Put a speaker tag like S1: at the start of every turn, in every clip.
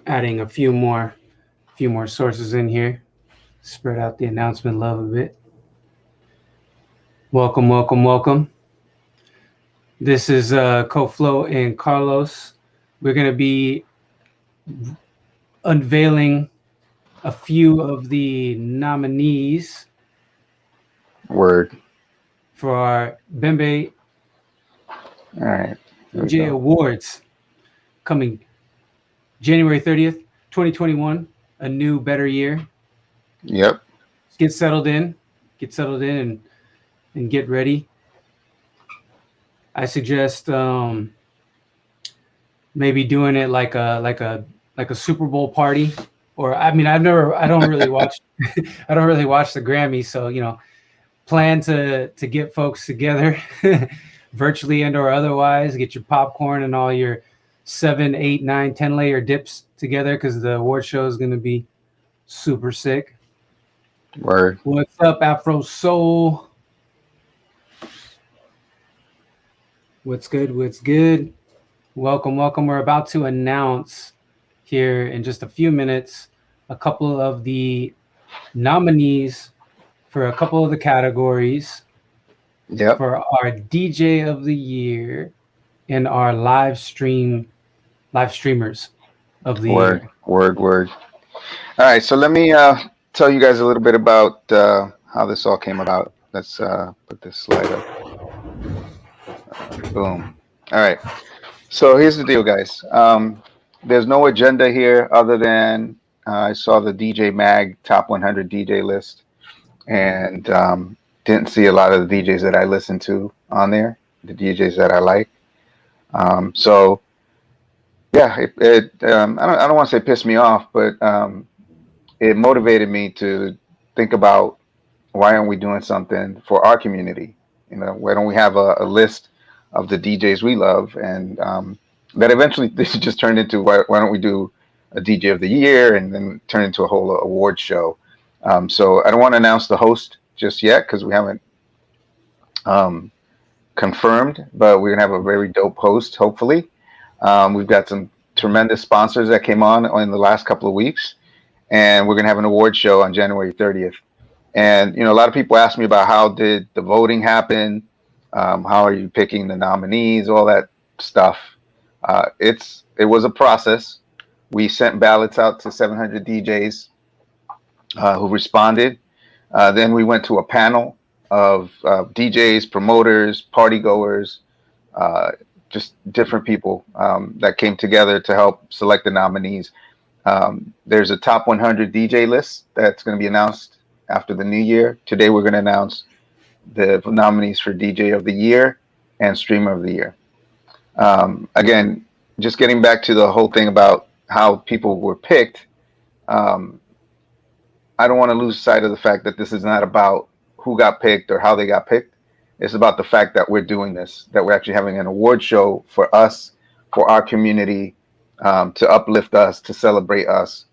S1: Adding a few more sources in here. Spread out the announcement love a bit. Welcome, welcome, welcome. This is Koflo and Carlos. We're gonna be unveiling a few of the nominees
S2: Word.
S1: for our BEMBE
S2: All right. Here we
S1: DJ
S2: go.
S1: Awards coming January 30th, 2021. A new, better year.
S2: Yep.
S1: Get settled in. Get settled in and get ready. I suggest maybe doing it like a Super Bowl party. Or I don't really watch I don't really watch the Grammys, so plan to get folks together virtually and or otherwise. Get your popcorn and all your 7, 8, 9, 10 layer dips together because the award show is going to be super sick.
S2: Word.
S1: What's up, Afro Soul? What's good? What's good? Welcome, welcome. We're about to announce here in just a few minutes a couple of the nominees for a couple of the categories
S2: Yep.
S1: for our DJ of the year and our live streamers of the
S2: Word.
S1: year.
S2: Word. Word. All right. So let me tell you guys a little bit about how this all came about. Let's put this slide up. Boom. All right. So here's the deal, guys. There's no agenda here other than I saw the DJ Mag top 100 DJ list and didn't see a lot of the DJs that I listen to on there, the DJs that I like. So yeah, I don't want to say pissed me off, but it motivated me to think about why aren't we doing something for our community? Why don't we have a list of the DJs we love, and that eventually this just turned into why don't we do a DJ of the year, and then turn into a whole award show. So I don't want to announce the host just yet because we haven't confirmed, but we're gonna have a very dope host. Hopefully, we've got some tremendous sponsors that came on in the last couple of weeks, and we're gonna have an award show on January 30th. And a lot of people ask me about how did the voting happen, how are you picking the nominees, all that stuff. It was a process. We sent ballots out to 700 DJs who responded. Then we went to a panel of DJs, promoters, party goers, just different people that came together to help select the nominees. There's a top 100 DJ list that's going to be announced after the new year. Today we're going to announce the nominees for DJ of the year and streamer of the year. Again, just getting back to the whole thing about how people were picked. I don't want to lose sight of the fact that this is not about who got picked or how they got picked. It's about the fact that we're doing this, that we're actually having an award show for us, for our community, to uplift us, to celebrate us.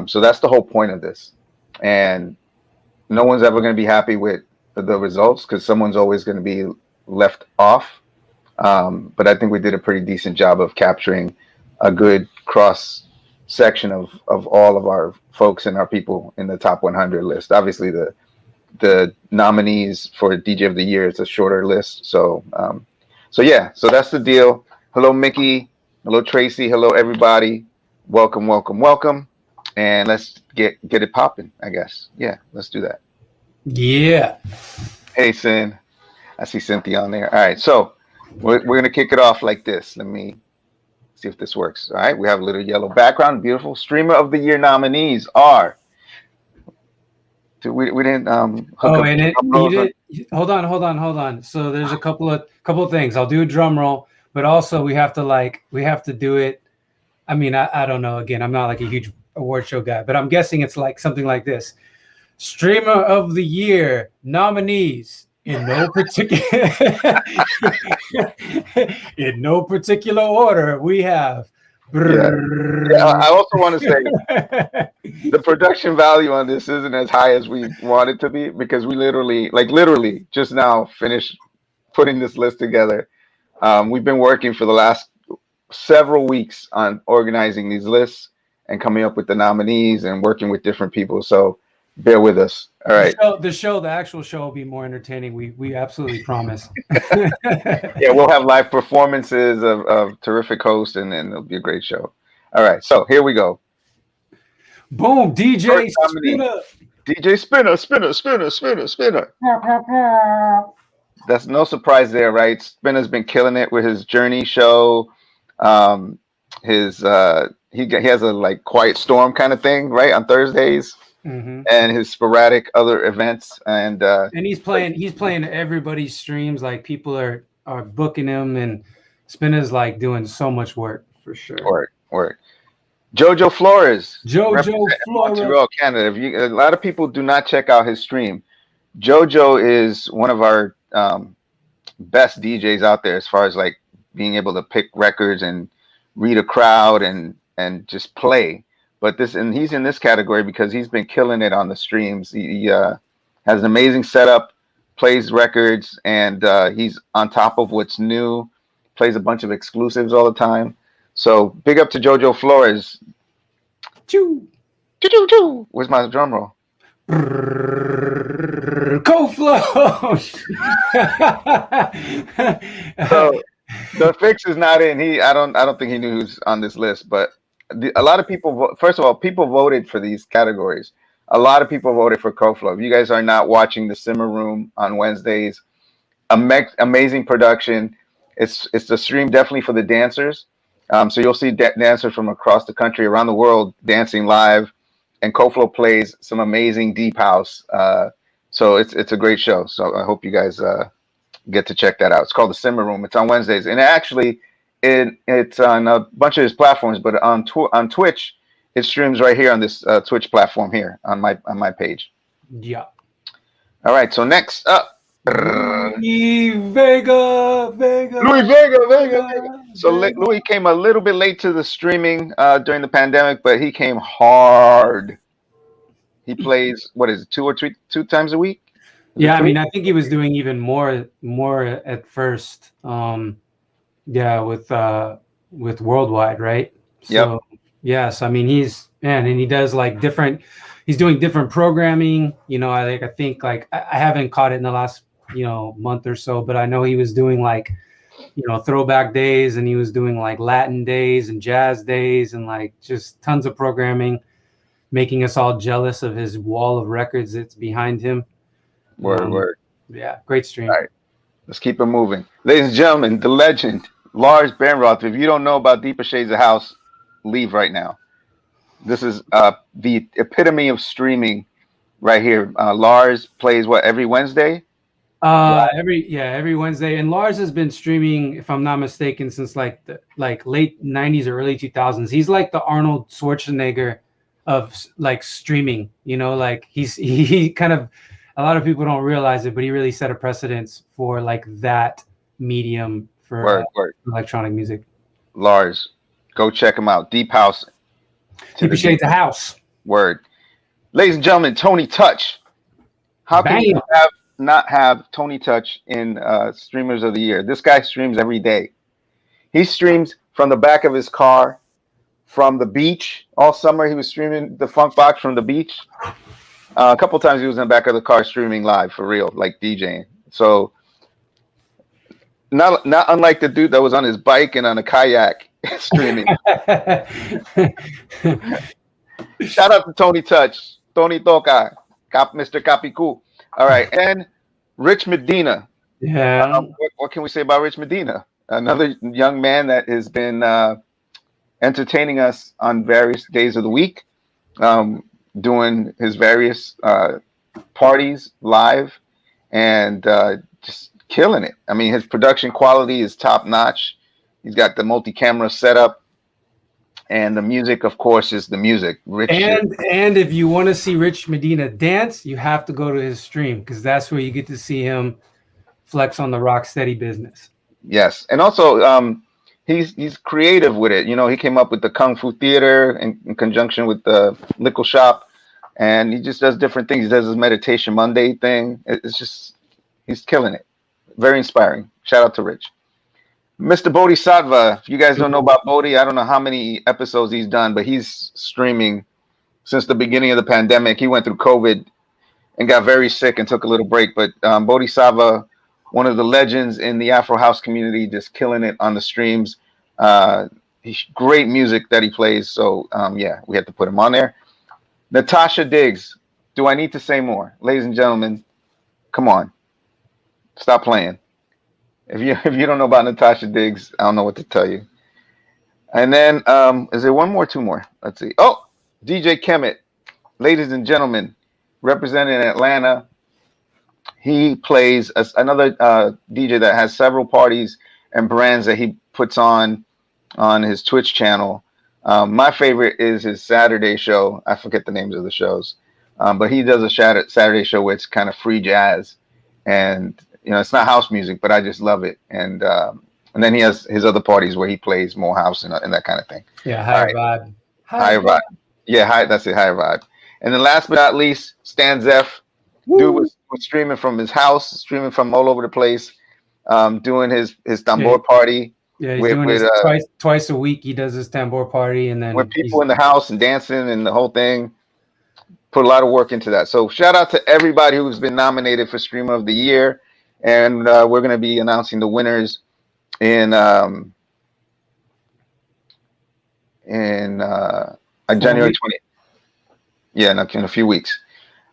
S2: So that's the whole point of this. And no one's ever going to be happy with the results because someone's always going to be left off. But I think we did a pretty decent job of capturing a good cross section of all of our folks and our people in the top 100 list. Obviously, the nominees for DJ of the year is a shorter list. So yeah, so that's the deal. Hello, Mickey. Hello, Tracy. Hello, everybody. Welcome, welcome, welcome. And let's get it popping, I guess. Yeah, let's do that.
S1: Yeah.
S2: Hey, Sin. I see Cynthia on there. All right, so we're going to kick it off like this. Let me see if this works. All right, we have a little yellow background. Beautiful. Streamer of the year nominees are. We didn't hook
S1: Oh,
S2: up.
S1: and you did. Hold on. So there's a couple of things. I'll do a drum roll, but also we have to do it. I mean, I don't know. Again, I'm not like a huge award show guy, but I'm guessing it's like something like this. Streamer of the year nominees in no particular in no particular order. We have.
S2: Yeah. I also want to say the production value on this isn't as high as we want it to be because we literally just now finished putting this list together. We've been working for the last several weeks on organizing these lists, and coming up with the nominees and working with different people. So bear with us. All right.
S1: The actual show will be more entertaining. We absolutely promise.
S2: Yeah, we'll have live performances of terrific hosts, and it'll be a great show. All right, so here we go.
S1: Boom, DJ
S2: Spinner. DJ Spinner. That's no surprise there, right? Spinner's been killing it with his Journey show. His he has a like Quiet Storm kind of thing, right, on Thursdays, and his sporadic other events, and
S1: he's playing everybody's streams. Like people are booking him, and Spinner's like doing so much work for sure.
S2: Work. Jojo Flores,
S1: Montreal,
S2: Canada. A lot of people do not check out his stream. Jojo is one of our best DJs out there as far as like being able to pick records and read a crowd and just play. But he's in this category because he's been killing it on the streams. He has an amazing setup, plays records, and he's on top of what's new. Plays a bunch of exclusives all the time. So big up to Jojo Flores. Choo. Choo choo choo. Where's my drum roll?
S1: Go Flow.
S2: So the fix is not in. I don't think he knew who's on this list, but a lot of people. First of all, people voted for these categories. A lot of people voted for Koflo. If you guys are not watching the Simmer Room on Wednesdays, amazing production. It's the stream definitely for the dancers. So you'll see dancers from across the country, around the world, dancing live, and Koflo plays some amazing deep house. So it's a great show. So I hope you guys get to check that out. It's called the Simmer Room. It's on Wednesdays, and actually, it's on a bunch of his platforms. But on Twitch, it streams right here on this Twitch platform here on my page.
S1: Yeah.
S2: All right. So next up.
S1: Louis Vega.
S2: So Louis came a little bit late to the streaming during the pandemic, but he came hard. He plays, what is it, two times a week?
S1: Yeah, I mean, I think he was doing even more at first. Yeah, with Worldwide, right? So, yes, I mean, and he does like he's doing different programming. You know, I think I haven't caught it in the last month or so, but I know he was doing like throwback days, and he was doing like Latin days and jazz days, and like just tons of programming, making us all jealous of his wall of records that's behind him.
S2: Word.
S1: Yeah, great stream.
S2: All right, let's keep it moving, ladies and gentlemen. The legend Lars Benroth. If you don't know about Deeper Shades of House, leave right now. This is the epitome of streaming right here. Lars plays every Wednesday.
S1: Every Wednesday, and Lars has been streaming, if I'm not mistaken, since like late 90s or early 2000s. He's like the Arnold Schwarzenegger of like streaming, like he kind of, a lot of people don't realize it, but he really set a precedence for like that medium for electronic music.
S2: Lars, go check him out. Deep House.
S1: Deeper Shades of House.
S2: Word. Ladies and gentlemen, Tony Touch. How can you not have Tony Touch in Streamers of the Year? This guy streams every day. He streams from the back of his car, from the beach. All summer he was streaming the Funk Box from the beach. A couple times he was in the back of the car streaming live for real, like DJing. So not unlike the dude that was on his bike and on a kayak streaming. Shout out to Tony Touch, Tony Toca, Mr. Capicu. All right, and Rich Medina.
S1: Yeah.
S2: What can we say about Rich Medina? Another young man that has been entertaining us on various days of the week, doing his various parties live, and just killing it. I mean, his production quality is top notch. He's got the multi-camera setup, and the music, of course, is the music.
S1: And if you want to see Rich Medina dance, you have to go to his stream, because that's where you get to see him flex on the Rocksteady business.
S2: Yes, and also he's creative with it. He came up with the Kung Fu Theater in conjunction with the Lickle Shop, and he just does different things. He does his Meditation Monday thing. It's just, he's killing it. Very inspiring. Shout out to Rich. Mr. Bodhisattva. If you guys don't know about Bodhi, I don't know how many episodes he's done, but he's streaming since the beginning of the pandemic. He went through COVID and got very sick and took a little break. But Bodhisattva, one of the legends in the Afro house community, just killing it on the streams. Great music that he plays. So yeah, we had to put him on there. Natasha Diggs. Do I need to say more? Ladies and gentlemen, come on. Stop playing. If you don't know about Natasha Diggs, I don't know what to tell you. And then is there one more, two more? Let's see. Oh, DJ Kemet. Ladies and gentlemen, representing Atlanta. He plays another DJ that has several parties and brands that he puts on his Twitch channel. My favorite is his Saturday show. I forget the names of the shows, but he does a Saturday show where it's kind of free jazz, and it's not house music, but I just love it. And then he has his other parties where he plays more house and that kind of thing.
S1: Yeah, higher vibe.
S2: Higher vibe. Yeah, that's it, higher vibe. And then last but not least, Stan Zeph. Dude was streaming from his house, streaming from all over the place, doing his tambor party.
S1: Yeah, he's doing it twice a week. He does his tambor party, and then
S2: with people in the house and dancing and the whole thing. Put a lot of work into that. So shout out to everybody who's been nominated for Streamer of the Year, and we're going to be announcing the winners in January 20th. Yeah, in a few weeks.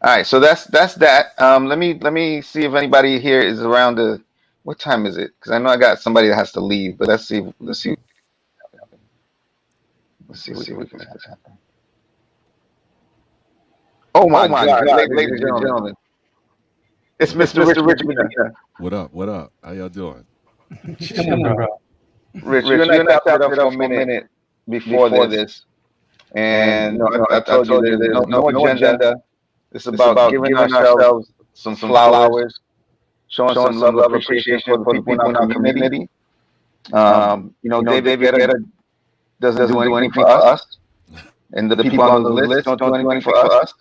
S2: All right, so that's that. Let me see if anybody here is around. What time is it? Because I know I got somebody that has to leave. But let's see. Let's see what we can happen. Oh my God, ladies and gentlemen, it's Mr. Richmond.
S3: What up? What up? How y'all doing?
S2: Rich, you're gonna have to put up for a minute before this. And I told you there's no agenda. It's about giving ourselves some flowers, showing some love, appreciation for the people in our community. David Guetta doesn't do anything for us, and the people on the list don't do anything for us.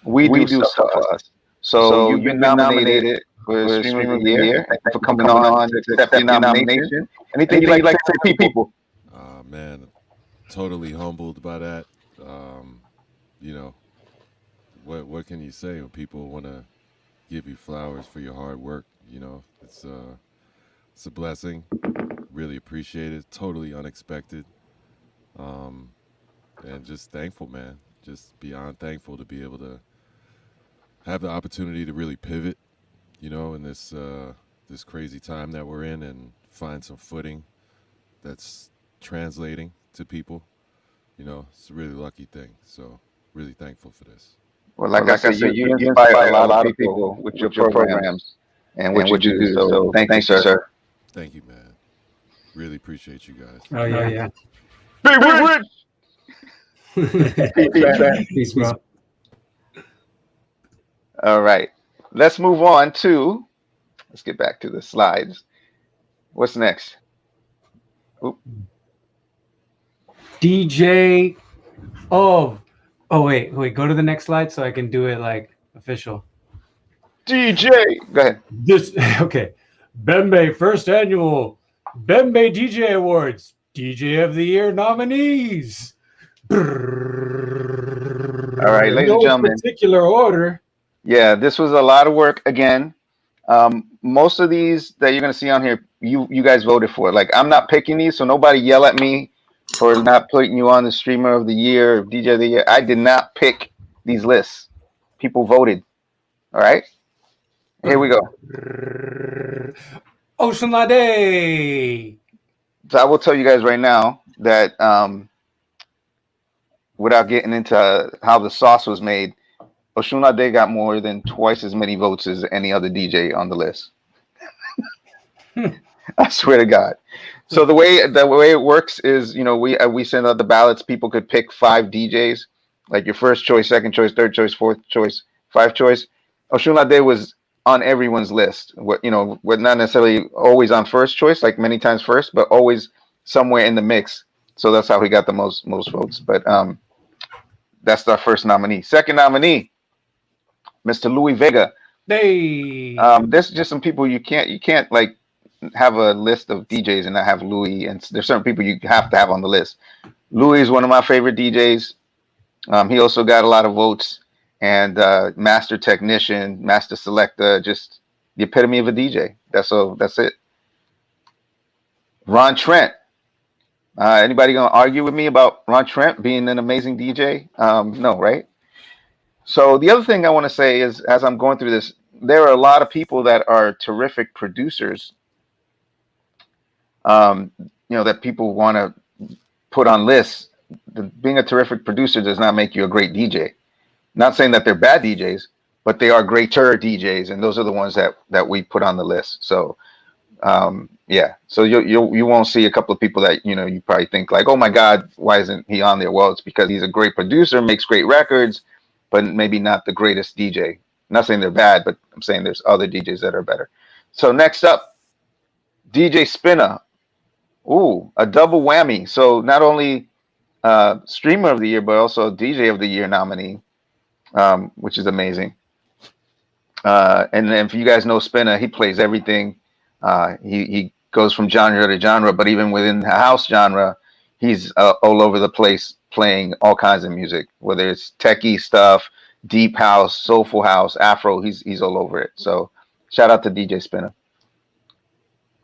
S2: We do stuff for us. So you've been nominated for Streamer of the Year. Thank you for coming on to accept your nomination. Anything you'd like to say to people?
S3: Man, totally humbled by that. What can you say when people want to give you flowers for your hard work? It's a blessing. Really appreciate it. Totally unexpected. And just thankful, man. Just beyond thankful to be able to have the opportunity to really pivot, in this crazy time that we're in, and find some footing that's translating to people. It's a really lucky thing. So really thankful for this.
S2: Well, like I said, you inspire a lot of people with your programs and what you do. So thanks, sir.
S3: Thank you, man. Really appreciate you guys.
S1: Oh yeah.
S2: Big Rich.
S1: Peace, bro.
S2: All right, let's move on to. Let's get back to the slides. What's next? Oop.
S1: DJ. Oh wait. Go to the next slide so I can do it like official.
S2: DJ. Go ahead.
S1: Okay. BEMBE first annual BEMBE DJ Awards. DJ of the Year nominees.
S2: All right, ladies and gentlemen.
S1: Particular order.
S2: Yeah, this was a lot of work again. Most of these that you're gonna see on here, you guys voted for. Like, I'm not picking these, so nobody yell at me for not putting you on the Streamer of the Year, DJ of the Year. I did not pick these lists. People voted. All right. Here we go.
S1: Ocean Lade.
S2: So I will tell you guys right now that without getting into how the sauce was made, Oshunade got more than twice as many votes as any other DJ on the list. I swear to God. So the way it works is, we send out the ballots. People could pick 5 DJs, like your first choice, second choice, third choice, fourth choice, 5th choice. Oshunade was on everyone's list. We're not necessarily always on first choice, like many times first, but always somewhere in the mix. So that's how he got the most votes. But that's our first nominee. Second nominee, Mr. Louis Vega.
S1: Hey.
S2: There's just some people you can't like have a list of DJs and not have Louis, and there's certain people you have to have on the list. Louis is one of my favorite DJs. He also got a lot of votes, and master technician, master selector, just the epitome of a DJ. That's it. Ron Trent. Anybody gonna argue with me about Ron Trent being an amazing DJ? No, right? So the other thing I want to say is, as I'm going through this, there are a lot of people that are terrific producers. That people want to put on lists. Being a terrific producer does not make you a great DJ. Not saying that they're bad DJs, but they are greater DJs, and those are the ones that we put on the list. So yeah, so you won't see a couple of people that you probably think like, oh my God, why isn't he on there? Well, it's because he's a great producer, makes great records, but maybe not the greatest DJ. I'm not saying they're bad, but I'm saying there's other DJs that are better. So next up, DJ Spinna. Ooh, a double whammy. So not only streamer of the year, but also DJ of the year nominee, which is amazing. And then if you guys know Spinna, he plays everything. He goes from genre to genre, but even within the house genre, he's all over the place playing all kinds of music, whether it's techie stuff, deep house, soulful house, Afro. He's all over it. So shout out to DJ Spinna.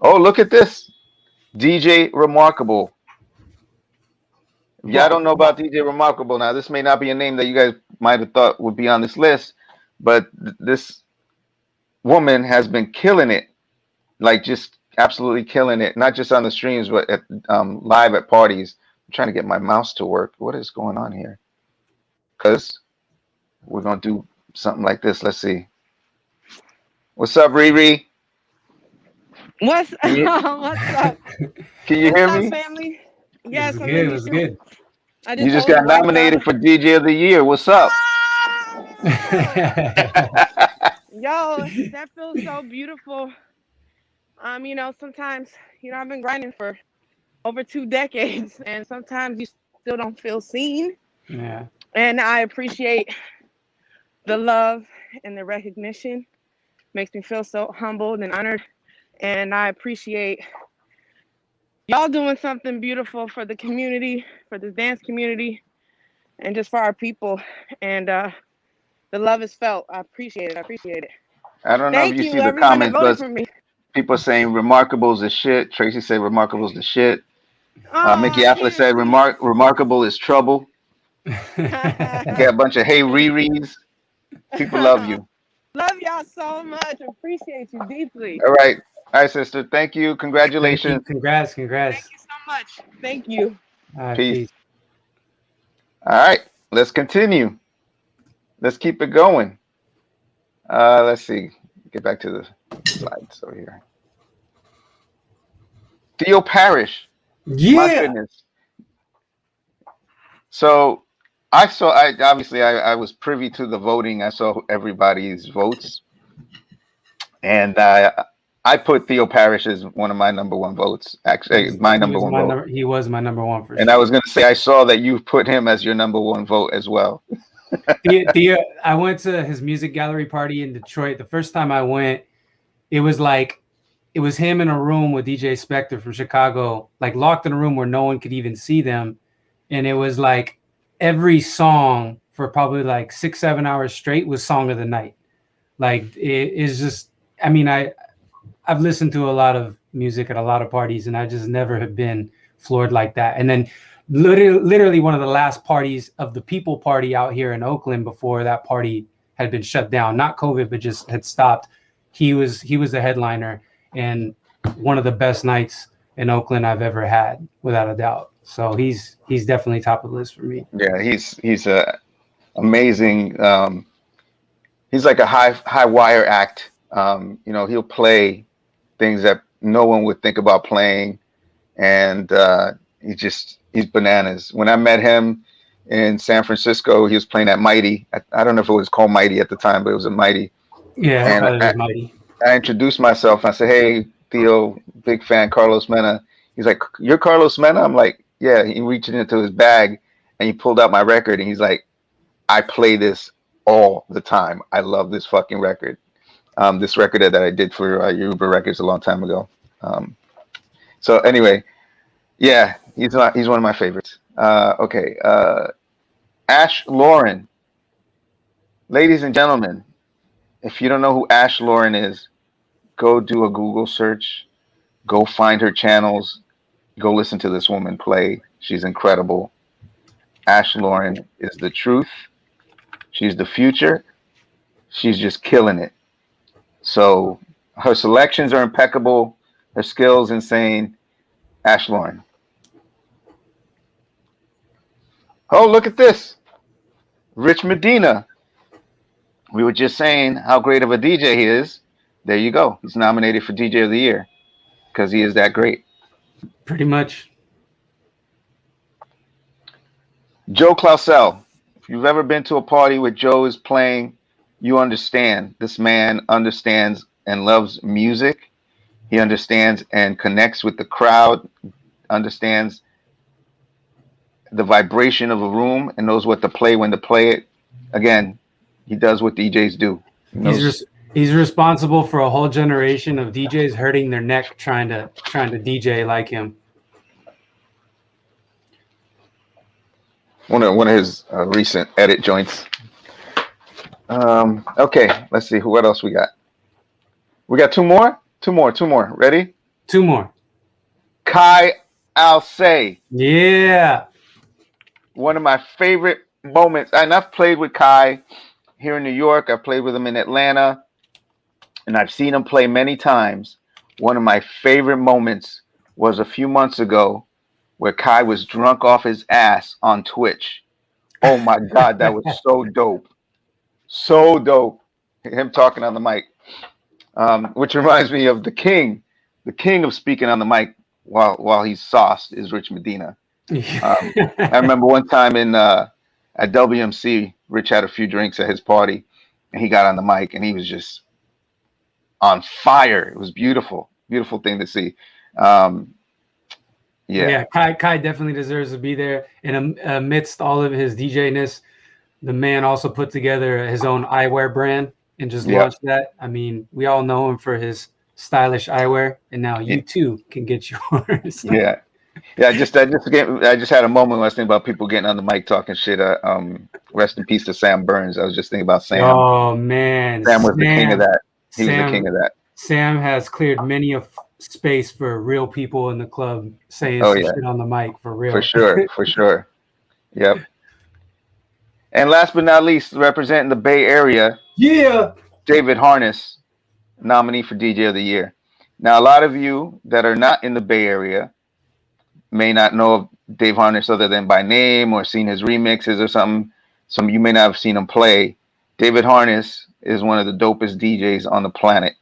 S2: Oh, look at this. DJ Remarkable. If y'all don't know about DJ Remarkable, now this may not be a name that you guys might have thought would be on this list, but this woman has been killing it, like just absolutely killing it, not just on the streams, but at live at parties. I'm trying to get my mouse to work. What is going on here? Because we're going to do something like this. Let's see. What's up, Riri?
S4: What's up?
S2: Can you hear me?
S4: Family? Yes,
S1: it was good.
S2: You just got nominated for DJ of the Year. What's up?
S4: Yo, that feels so beautiful. Sometimes, I've been grinding for over 2 decades, and sometimes you still don't feel seen.
S1: Yeah.
S4: And I appreciate the love and the recognition. Makes me feel so humbled and honored. And I appreciate y'all doing something beautiful for the community, for the dance community, and just for our people. And the love is felt. I appreciate it.
S2: I don't know if you see the comments, but people saying Remarkable's the shit. Tracy said Remarkable's the shit. Mickey Affleck said Remarkable is trouble. Got a bunch of hey Riri's. People love you.
S4: Love y'all so much. Appreciate you deeply.
S2: All right, sister. Thank you. Congratulations.
S1: Thank you. Congrats.
S4: Thank you so much. Thank you.
S2: Peace. All right, let's continue. Let's keep it going. Let's see. Get back to the slides over here. Theo Parrish.
S1: Yeah.
S2: My goodness. So I was privy to the voting. I saw everybody's votes. And I put Theo Parrish as one of my number one votes. Actually, my number one vote.
S1: He was my number one for sure.
S2: And I was going to say, I saw that you put him as your number one vote as well.
S1: Theo, I went to his music gallery party in Detroit. The first time I went, it was him in a room with DJ Spector from Chicago, like locked in a room where no one could even see them. And it was like every song for probably like 6-7 hours straight was song of the night. Like it is just, I mean, I've listened to a lot of music at a lot of parties, and I just never have been floored like that. And then literally one of the last parties of the People Party out here in Oakland before that party had been shut down, not COVID, but just had stopped. He was the headliner, and one of the best nights in Oakland I've ever had, without a doubt. So he's definitely top of the list for me.
S2: Yeah, he's amazing. He's like a high wire act. He'll play things that no one would think about playing, and he's bananas. When I met him in San Francisco, he was playing at Mighty. I don't know if it was called Mighty at the time, but it was a Mighty.
S1: Yeah,
S2: and
S1: Mighty.
S2: I introduced myself. I said, "Hey, Theo, big fan, Carlos Mena." He's like, "You're Carlos Mena?" I'm like, "Yeah." He reached into his bag and he pulled out my record, and he's like, "I play this all the time. I love this fucking record." This record that I did for Uber Records a long time ago. So anyway, yeah, he's one of my favorites. Okay, Ash Lauren, ladies and gentlemen, if you don't know who Ash Lauren is, go do a Google search, go find her channels, go listen to this woman play. She's incredible. Ash Lauren is the truth. She's the future. She's just killing it. So her selections are impeccable. Her skills insane. Ash Lauren. Oh, look at this. Rich Medina. We were just saying how great of a DJ he is. There you go. He's nominated for DJ of the Year because he is that great.
S1: Pretty much.
S2: Joe Clausel. If you've ever been to a party where Joe is playing, you understand. This man understands and loves music. He understands and connects with the crowd, understands the vibration of a room, and knows what to play when to play it. Again, he does what DJs do.
S1: He's responsible for a whole generation of DJs hurting their neck trying to DJ like him.
S2: One of his recent edit joints. Okay, let's see. What else we got? We got two more. Ready?
S1: Two more.
S2: Kai Alcé.
S1: Yeah.
S2: One of my favorite moments. And I've played with Kai here in New York. I've played with him in Atlanta. And I've seen him play many times. One of my favorite moments was a few months ago where Kai was drunk off his ass on Twitch. Oh my God, that was so dope. So dope. Him talking on the mic. Which reminds me of the king of speaking on the mic while he's sauced is Rich Medina. I remember one time at WMC, Rich had a few drinks at his party and he got on the mic and he was just on fire. It was beautiful thing to see.
S1: Yeah, Kai definitely deserves to be there. And amidst all of his DJ-ness, the man also put together his own eyewear brand and just launched that. I mean, we all know him for his stylish eyewear, and now you too can get yours.
S2: Yeah. I just had a moment when I was thinking about people getting on the mic talking shit. Rest in peace to Sam Burns. I was just thinking about Sam.
S1: Oh man,
S2: Sam was the king of that. He was the king of that.
S1: Sam has cleared many a space for real people in the club saying shit on the mic for real.
S2: For sure. Yep. And last but not least, representing the Bay Area, David Harness, nominee for DJ of the Year. Now, a lot of you that are not in the Bay Area may not know of Dave Harness other than by name or seen his remixes or something. Some of you may not have seen him play. David Harness is one of the dopest DJs on the planet.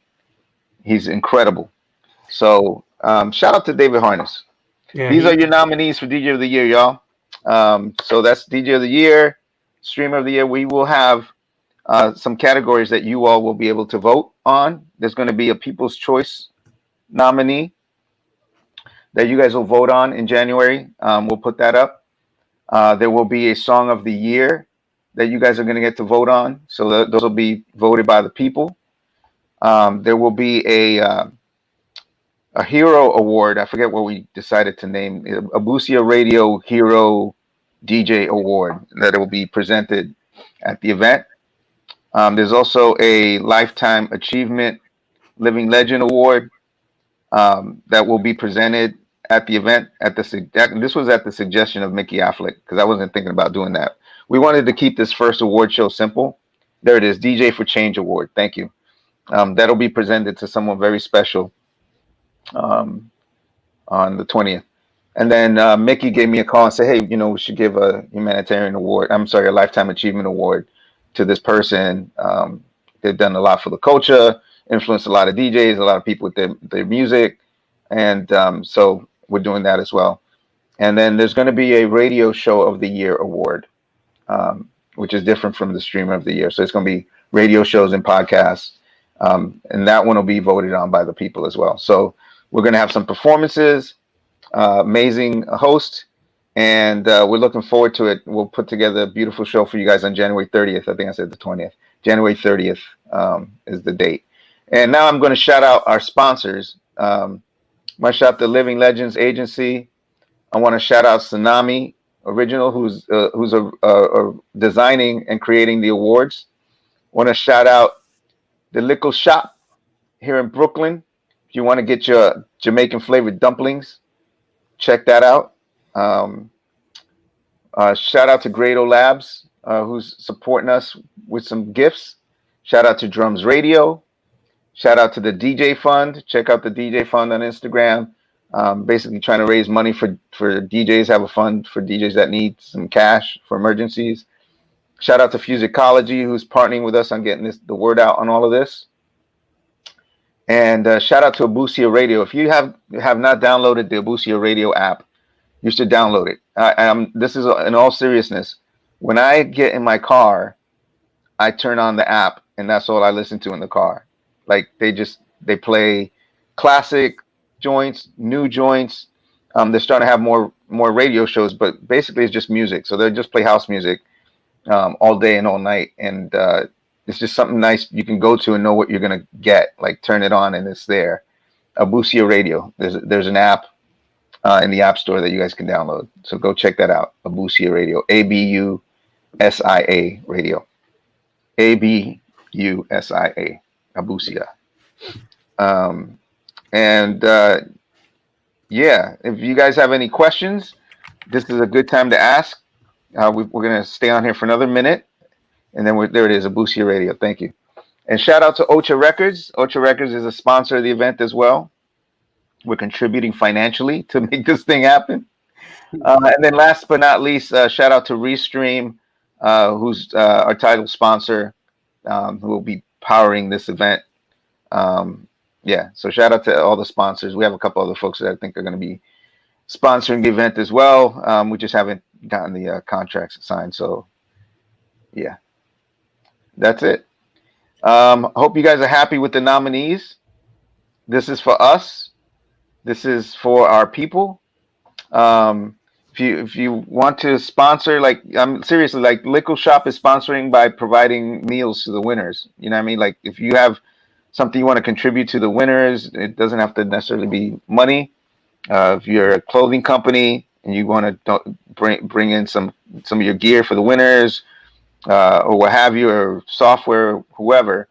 S2: He's incredible. So shout out to David Harness. Yeah, These are your nominees for DJ of the Year, y'all. So that's DJ of the Year, Streamer of the Year. We will have some categories that you all will be able to vote on. There's going to be a People's Choice nominee that you guys will vote on in January. We'll put that up. There will be a Song of the Year that you guys are going to get to vote on. So those will be voted by the people. There will be a Hero Award. I forget what we decided to name. Abusia Radio Hero DJ Award that will be presented at the event. There's also a Lifetime Achievement Living Legend Award that will be presented at the event. This was at the suggestion of Mickey Affleck because I wasn't thinking about doing that. We wanted to keep this first award show simple. There it is, DJ for Change Award. Thank you. That'll be presented to someone very special on the 20th. And then Mickey gave me a call and said, hey, we should give a humanitarian award. I'm sorry, a Lifetime Achievement Award to this person. They've done a lot for the culture, influenced a lot of DJs, a lot of people with their music. And so we're doing that as well. And then there's going to be a Radio Show of the Year award, which is different from the Streamer of the Year. So it's going to be radio shows and podcasts. And that one will be voted on by the people as well. So we're going to have some performances, amazing host, and we're looking forward to it. We'll put together a beautiful show for you guys on January 30th. I think I said the 20th. January 30th is the date. And now I'm going to shout out our sponsors. My shop, the Living Legends Agency. I want to shout out Tsunami Original, who's designing and creating the awards. Want to shout out the Lickle Shop here in Brooklyn. If you want to get your Jamaican flavored dumplings, check that out. Shout out to Grado Labs, who's supporting us with some gifts. Shout out to Drums Radio. Shout out to the DJ Fund. Check out the DJ Fund on Instagram. Basically trying to raise money for DJs, have a fund for DJs that need some cash for emergencies. Shout out to Fusicology, who's partnering with us on getting the word out on all of this. And shout out to Abusia Radio. If you have not downloaded the Abusia Radio app, you should download it. This is in all seriousness. When I get in my car, I turn on the app, and that's all I listen to in the car. Like they play classic joints, new joints. They're starting to have more radio shows, but basically it's just music. So they just play house music all day and all night, and it's just something nice you can go to and know what you're gonna get. Like turn it on and it's there. Abusia Radio. There's an app in the App Store that you guys can download. So go check that out. Abusia Radio. ABUSIA Radio. ABUSIA. Abusia. Yeah, if you guys have any questions, this is a good time to ask. We're going to stay on here for another minute. And then there it is, Abusia Radio. Thank you. And shout out to Ocha Records. Ocha Records is a sponsor of the event as well. We're contributing financially to make this thing happen. And then last but not least, shout out to Restream, who's our title sponsor, who will be powering this event. Yeah, so shout out to all the sponsors. We have a couple other folks that I think are going to be sponsoring the event as well. We just haven't gotten the contracts signed. So, yeah, that's it. Hope you guys are happy with the nominees. This is for us. This is for our people. If you want to sponsor, like I'm seriously, like Lickle Shop is sponsoring by providing meals to the winners. You know what I mean? Like if you have something you want to contribute to the winners, it doesn't have to necessarily be money. If you're a clothing company and you want to bring in some of your gear for the winners, or what have you, or software, whoever,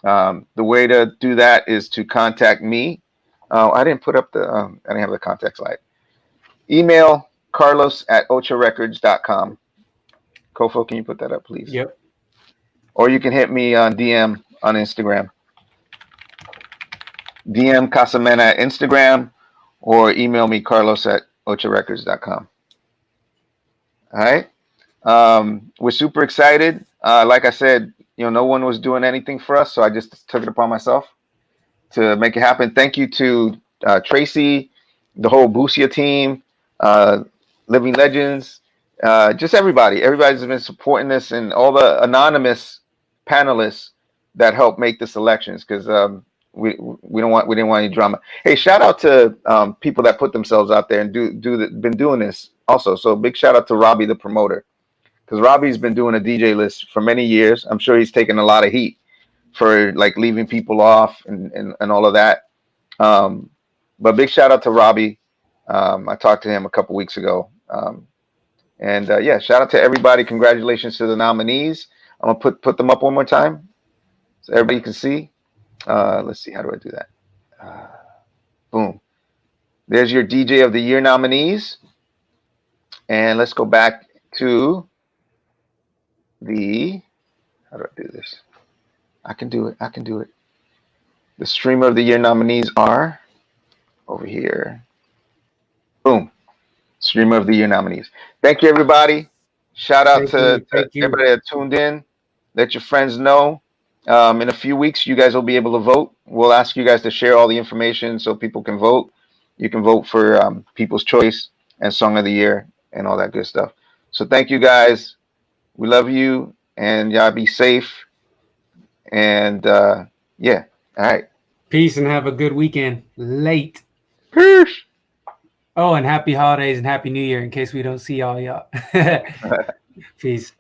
S2: the way to do that is to contact me. I didn't put up I didn't have the contact slide. Email carlos@ocharecords.com. Kofo, can you put that up, please?
S1: Yep.
S2: Or you can hit me on DM on Instagram. DM Casamena at Instagram, or email me carlos@ocharecords.com. All right. We're super excited. Like I said, no one was doing anything for us, so I just took it upon myself to make it happen. Thank you to Tracy, the whole Busia team, Living Legends, just everybody. Everybody's been supporting this, and all the anonymous panelists that helped make the selections, because we didn't want any drama. Hey, shout out to people that put themselves out there and been doing this also. So big shout out to Robbie, the promoter, because Robbie's been doing a DJ list for many years. I'm sure he's taken a lot of heat for like leaving people off and all of that. But big shout out to Robbie. I talked to him a couple weeks ago. Yeah, shout out to everybody. Congratulations to the nominees. I'm gonna put them up one more time so everybody can see. Let's see, how do I do that? Boom. There's your DJ of the Year nominees. And let's go back to how do I do this? I can do it. The Streamer of the Year nominees are over here. Boom. Streamer of the Year nominees. Thank you, everybody. Shout out to everybody that tuned in. Let your friends know. In a few weeks, you guys will be able to vote. We'll ask you guys to share all the information so people can vote. You can vote for People's Choice and Song of the Year and all that good stuff. So thank you, guys. We love you, and y'all be safe. And yeah, all right.
S1: Peace and have a good weekend. Late.
S2: Peace.
S1: Oh, and happy holidays and happy New Year in case we don't see all y'all. Peace.